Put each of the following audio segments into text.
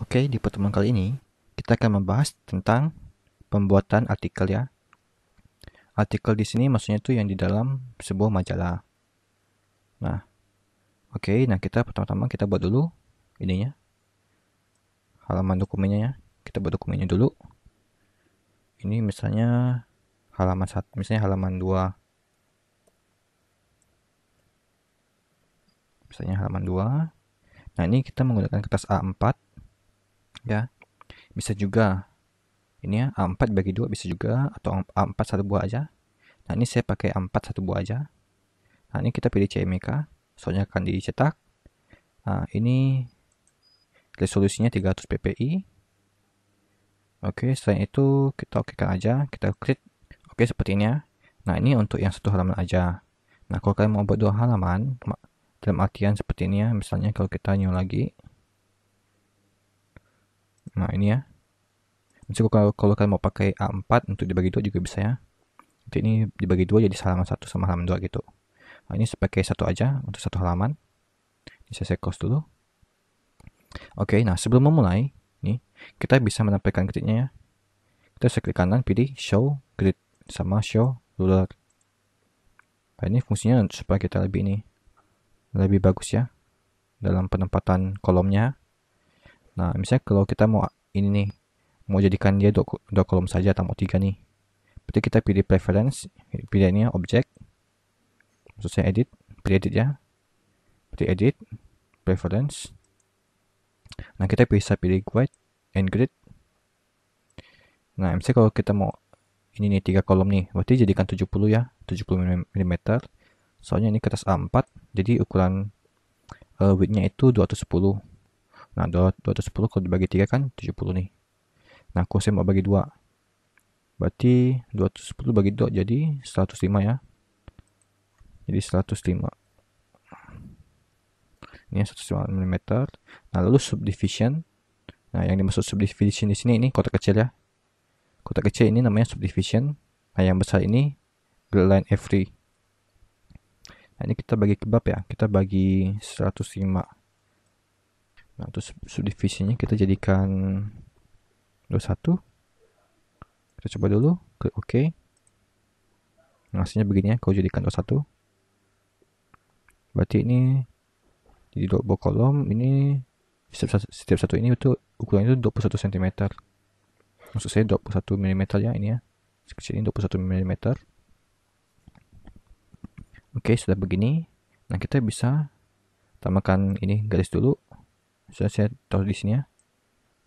Oke, di pertemuan kali ini kita akan membahas tentang pembuatan artikel ya. Artikel di sini maksudnya itu yang di dalam sebuah majalah. Nah, oke, nah kita pertama-tama kita buat dulu ininya, halaman dokumennya ya. Kita buat dokumennya dulu. Ini misalnya halaman 1, misalnya halaman 2. Misalnya halaman 2. Nah, ini kita menggunakan kertas A4 ya. Bisa juga ini ya, A4 bagi 2 bisa juga, atau A4 satu buah aja. Nah, ini saya pakai A4 satu buah aja. Nah, ini kita pilih CMYK, soalnya akan dicetak. Nah, ini resolusinya 300 ppi. Oke, selain itu kita okekan aja, kita klik. Oke, seperti ini ya. Nah, ini untuk yang satu halaman aja. Nah, kalau kalian mau buat dua halaman, dalam artian seperti ini ya, misalnya kalau kita new lagi. Nah, ini ya. Misalnya kalau kalian mau pakai A4 untuk dibagi dua juga bisa ya. Jadi ini dibagi dua jadi halaman satu sama halaman dua gitu. Nah, ini sebagai satu aja untuk satu halaman. Ini saya close dulu. Oke, nah sebelum memulai, nih kita bisa menampilkan gridnya ya. Kita bisa klik kanan, pilih show grid sama show ruler. Nah, ini fungsinya supaya kita lebih bagus ya dalam penempatan kolomnya. Nah, misalnya kalau kita mau ini nih, mau jadikan dia dua kolom saja atau mau tiga nih. Berarti kita pilih preference, pilihannya object, maksud saya edit, pilih edit ya. Pilih edit, preference. Nah, kita bisa pilih white and grid. Nah, misalnya kalau kita mau ini nih 3 kolom nih, berarti jadikan 70 ya, 70 mm. Soalnya ini kertas A4, jadi ukuran widthnya itu 210. Nah, 210 kalau dibagi 3 kan 70 nih. Nah, kalau saya mau bagi 2, berarti 210 bagi 2 jadi 105 ya. Jadi 105. Ini 105 mm. Nah, lalu subdivision. Nah, yang dimaksud subdivision di sini ini kotak kecil ya. Kotak kecil ini namanya subdivision. Nah, yang besar ini grid line every. Nah, ini kita bagi kebab ya. Kita bagi 105. Nah, untuk subdivisinya kita jadikan 21. Kita coba dulu, klik OK. Nah, hasilnya begini ya, kalau jadikan 21. Berarti ini jadi dua kolom, ini setiap satu ini itu ukurannya itu 21 cm. Maksud saya 21 mm ya, ini ya. Sekecil ini 21 mm. Oke, sudah begini. Nah, kita bisa tambahkan ini garis dulu. Sudah saya taruh di sini ya.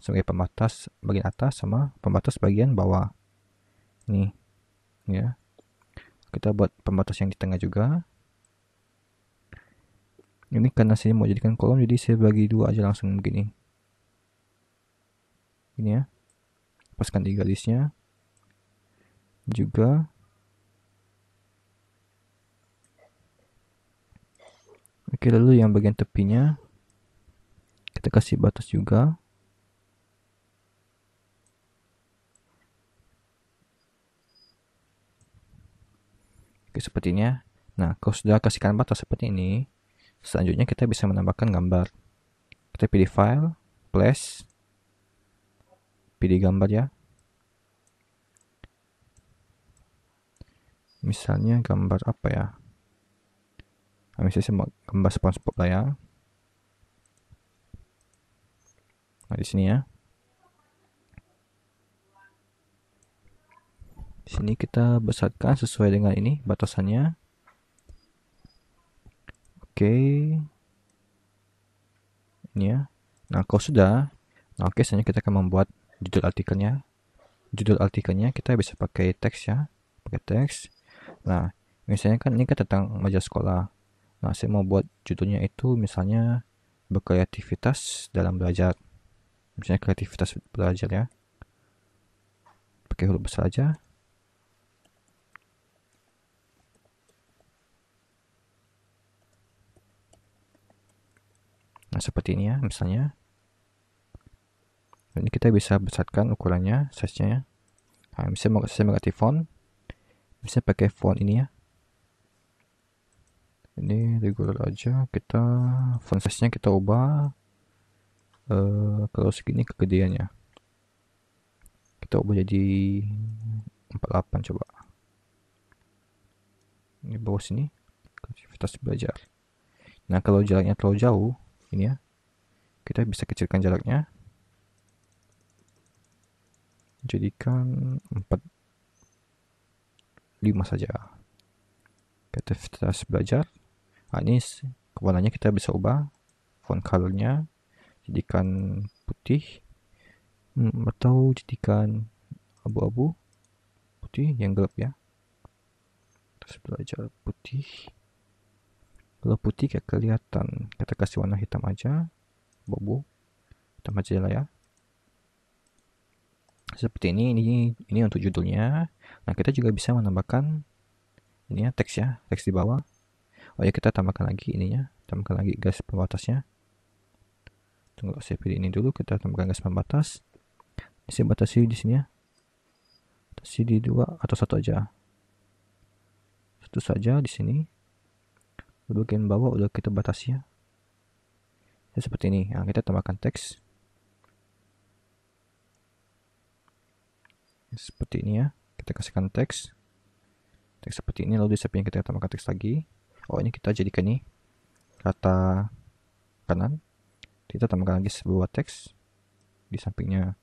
Sebagai pembatas bagian atas sama pembatas bagian bawah. Nih, ya. Kita buat pembatas yang di tengah juga. Ini karena saya mau jadikan kolom, jadi saya bagi dua aja langsung begini. Ini ya. Paskan di garisnya. Juga. Oke, lalu yang bagian tepinya kita kasih batas juga. Oke, sepertinya. Nah, kalau sudah kasihkan batas seperti ini, selanjutnya kita bisa menambahkan gambar. Kita pilih file, place, pilih gambar ya. Misalnya gambar apa ya? Nah, misalnya saya mau gambar SpongeBob lah ya. Nah, di sini ya. Di sini kita besarkan sesuai dengan ini batasannya. Oke. Ini ya. Nah, kalau sudah, nah oke, selanjutnya kita akan membuat judul artikelnya. Judul artikelnya kita bisa pakai teks ya. Pakai teks. Nah, misalnya kan ini kan tentang majalah sekolah. Nah, saya mau buat judulnya itu misalnya berkreativitas dalam belajar. Misalnya kreativitas belajar ya. Pakai huruf besar aja. Nah, seperti ini ya misalnya. Ini kita bisa besarkan ukurannya, size-nya. Nah, misalnya saya mengganti font. Bisa pakai font ini ya. Ini regular aja, kita font size-nya kita ubah Kalau segini kegedeannya, kita ubah jadi 48 coba. Ini bawah sini aktivitas belajar. Nah, kalau jaraknya terlalu jauh, ini ya, kita bisa kecilkan jaraknya, jadikan 45 saja. Aktivitas belajar. Nah, ini warnanya kita bisa ubah, font colornya jadikan putih, atau jadikan abu-abu, putih yang gelap ya. Terus belajar putih. Kalau putih kayak kelihatan, kita kasih warna hitam aja, bobo, hitam aja lah ya. Seperti ini untuk judulnya. Nah, kita juga bisa menambahkan ini ya, teks di bawah. Oh ya, kita tambahkan lagi ininya, tambahkan lagi garis pembatasnya. Tunggu, saya pilih ini dulu, kita tambahkan garis pembatas. Saya batasi di sini ya. Batasi di 2 atau 1 aja. Satu saja di sini. Bagian bawah udah kita batasi ya. Seperti ini. Nah, kita tambahkan teks. Seperti ini ya. Kita kasihkan teks. Teks seperti ini, lalu di samping kita tambahkan teks lagi. Oh, ini kita jadikan nih kata kanan. Kita tambahkan lagi sebuah teks di sampingnya.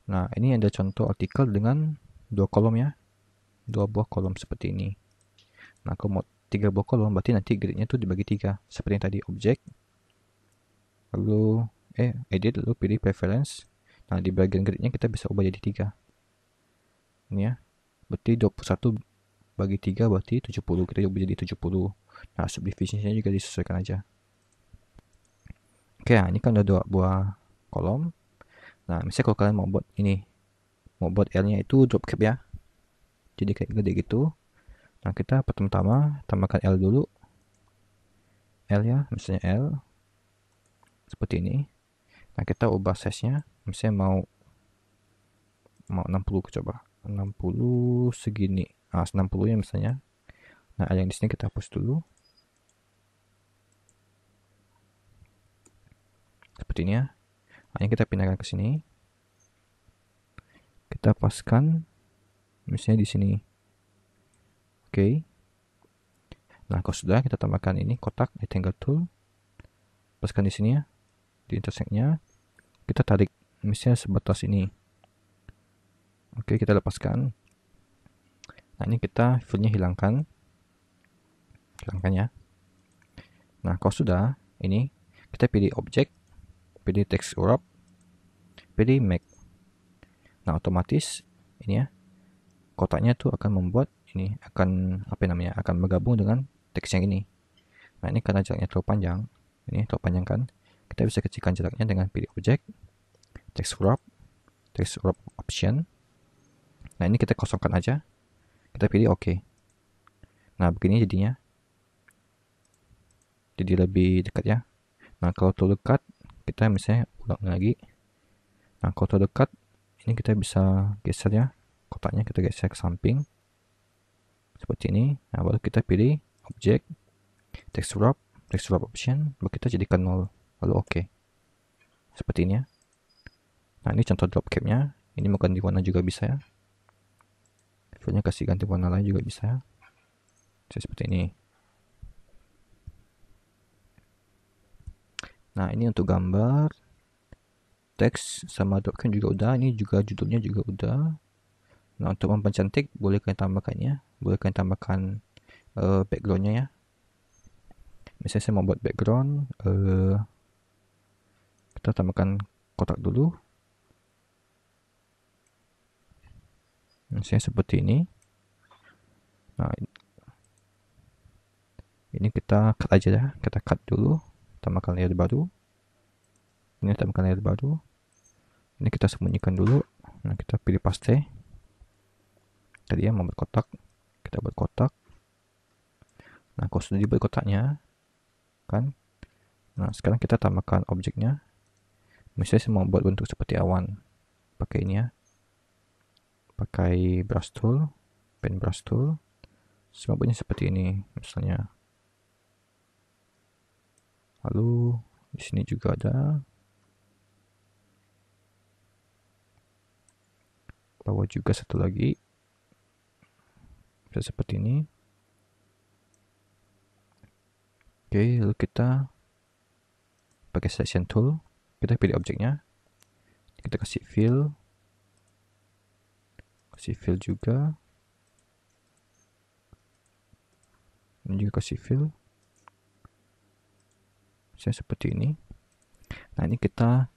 Nah, ini ada contoh artikel dengan 2 kolom ya. 2 buah kolom seperti ini. Nah, kalau mau 3 buah kolom, berarti nanti gridnya tuh dibagi 3. Seperti yang tadi, objek, lalu edit, lalu pilih preference. Nah, di bagian gridnya kita bisa ubah jadi 3. Ini ya. Berarti 21 bagi 3 berarti 70. Kita ubah jadi 70. Nah, subdivisinya juga disesuaikan aja. Oke, nah ini kan ada 2 buah kolom. Nah, misalnya kalau kalian mau buat ini, mau buat L-nya itu drop cap ya. Jadi kayak gede gitu. Nah, kita pertama-tama tambahkan L dulu. L ya, misalnya L. Seperti ini. Nah, kita ubah size-nya. Misalnya mau 60 coba. 60 segini. Nah, 60 ya misalnya. Nah, yang di sini kita hapus dulu. Seperti ini ya. Nah, ini kita pindahkan ke sini. Kita paskan misalnya di sini. Oke. Nah, kalau sudah, kita tambahkan ini kotak rectangle tool. Paskan di sini ya. Di intersect-nya. Kita tarik misalnya sebatas ini. Oke, kita lepaskan. Nah, ini kita fill-nya hilangkan. Hilangkan ya. Nah, kalau sudah, ini kita pilih objek, pilih text wrap, pilih make. Nah, otomatis ini ya, kotaknya tuh akan membuat ini akan akan bergabung dengan teks yang ini. Nah, ini karena jaraknya terlalu panjang, ini terlalu panjang kan, kita bisa kecilkan jaraknya dengan pilih objek, text wrap option. Nah, ini kita kosongkan aja, kita pilih OK. Nah, begini jadinya, jadi lebih dekat ya. Nah, kalau terlalu dekat, kita misalnya ulang lagi. Nah, kalau terlalu dekat, ini kita bisa geser ya, kotaknya kita geser ke samping seperti ini. Nah, baru kita pilih objek, text wrap option, baru kita jadikan 0, lalu OK. Seperti ini ya. Nah, ini contoh drop cap-nya. Ini mau ganti warna juga bisa ya. Filenya kasih ganti warna lain juga bisa ya. Seperti ini. Nah, ini untuk gambar, teks sama drop cap juga udah. Ini juga judulnya juga udah. Nah, untuk mempercantik boleh kalian tambahkan ya. Boleh kalian tambahkan backgroundnya ya. Misalnya saya mau buat background, kita tambahkan kotak dulu. Misalnya seperti ini. Nah, ini kita cut aja ya. Kita cut dulu. Tambahkan layer baru. Ini tambahkan layer baru. Ini kita sembunyikan dulu. Nah, kita pilih paste. Tadi ya membuat kotak. Kita buat kotak. Nah, kalau sudah dibuat kotaknya, kan? Nah, sekarang kita tambahkan objeknya. Misalnya saya mau buat bentuk seperti awan. Pakai ini ya. Pakai brush tool, pen brush tool. Sebenarnya seperti ini, misalnya. Lalu di sini juga ada. Bawah juga satu lagi. Bisa seperti ini. Oke, lalu kita pakai selection tool. Kita pilih objeknya. Kita kasih fill. Kasih fill juga. Ini juga kasih fill. Misalnya seperti ini. Nah, ini kita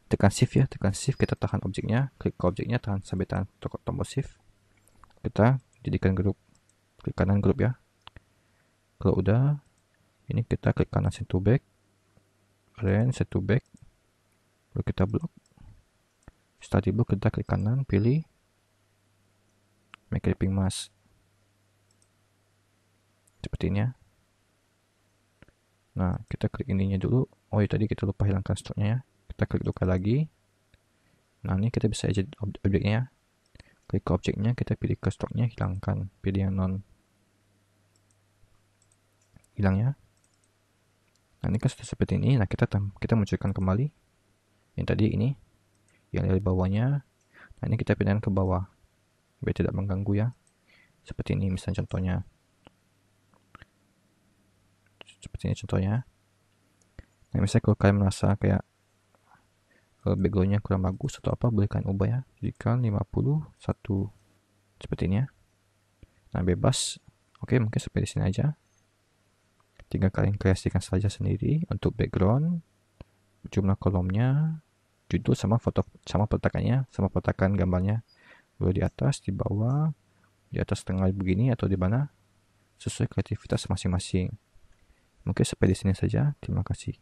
tekan shift ya, tekan shift, kita tahan objeknya, klik ke objeknya, sampai tahan tombol shift. Kita jadikan grup, klik kanan grup ya. Kalau udah, ini kita klik kanan send to back, arrange send to back, lalu kita blok. Setelah di blok, kita klik kanan, pilih make clipping mask. Seperti ini ya. Nah, kita klik ininya dulu. Oh iya, tadi kita lupa hilangkan stoknya ya. Kita klik dua kali lagi. Nah, ini kita bisa edit objeknya ya. Klik ke objeknya, kita pilih ke stoknya, hilangkan. Pilih yang non hilang ya. Nah, ini kan sudah seperti ini. Nah, kita munculkan kembali yang tadi ini, yang dari bawahnya. Nah, ini kita pindahkan ke bawah biar tidak mengganggu ya. Seperti ini misalnya contohnya. Seperti ini contohnya. Nah, misalnya kalau kalian merasa kayak backgroundnya kurang bagus atau apa, boleh kalian ubah ya. Jadikan 51 seperti ini ya. Nah, bebas. Oke, mungkin sampai di sini aja. Tinggal kalian kreasikan saja sendiri untuk background, jumlah kolomnya, judul sama foto, sama peletakannya, sama peletakan gambarnya. Boleh di atas, di bawah, di atas tengah begini atau di mana, sesuai kreativitas masing-masing. Mungkin sampai di sini saja. Terima kasih.